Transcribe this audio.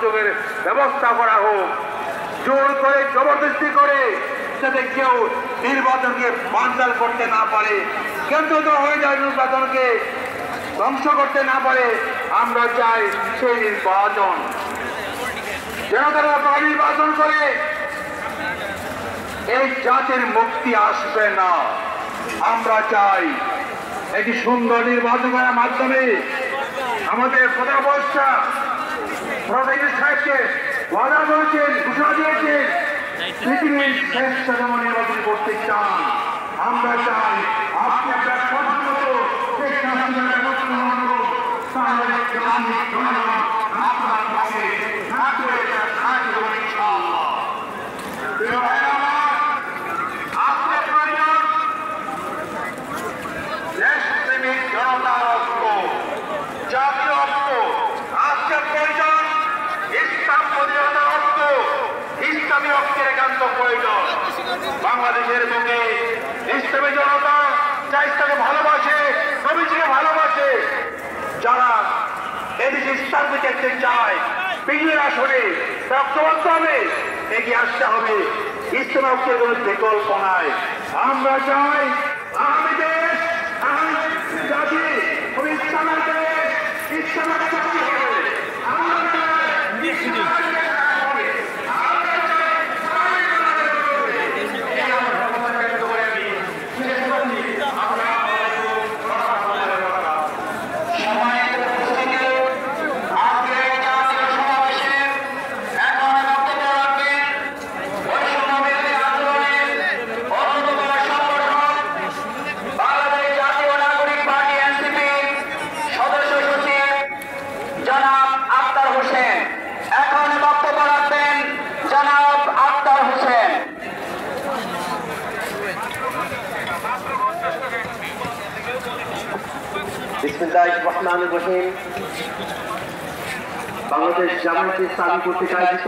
সংযোগের ব্যবস্থা করা হোক। জোর করে জবরদস্তি করে যাতে কেউ নির্বাচনকে বানচাল করতে না পারে, কেন্দ্র হয়ে যায় নির্বাচনকে ধ্বংস করতে না পারে। আমরা চাই সেই নির্বাচন যেন তারা নির্বাচন করে এই জাতির মুক্তি আসবে না। আমরা চাই একটি সুন্দর নির্বাচন করার মাধ্যমে আমাদের প্রধান উপদেষ্টা সাহেবকে ওয়াদা করেছেন, ঘোষণা দিয়েছেন পৃথিবীর শ্রেষ্ঠতম নির্বাচন করতে চান। আমরা চাই আপনি আপনার কথা মতো বাংলাদেশের বুকে ইসলামী জনতা যা ইসলামকে ভালোবাসে, নবীজিকে ভালোবাসে, যারা এদেশে ইসলামকে দেখতে চায় বিজয়ের আসনে রক্তবদ্ধ হবে, এগিয়ে আসতে হবে। ইসলামের কোন বিকল্প নাই। আমরা চাই আগামী দেশ, আগামী জাতি ইসলামের দেশ, ইসলামের জাতি হবে। বাংলাদেশ জামায়াতে ইসলামী কর্তৃক আয়োজিত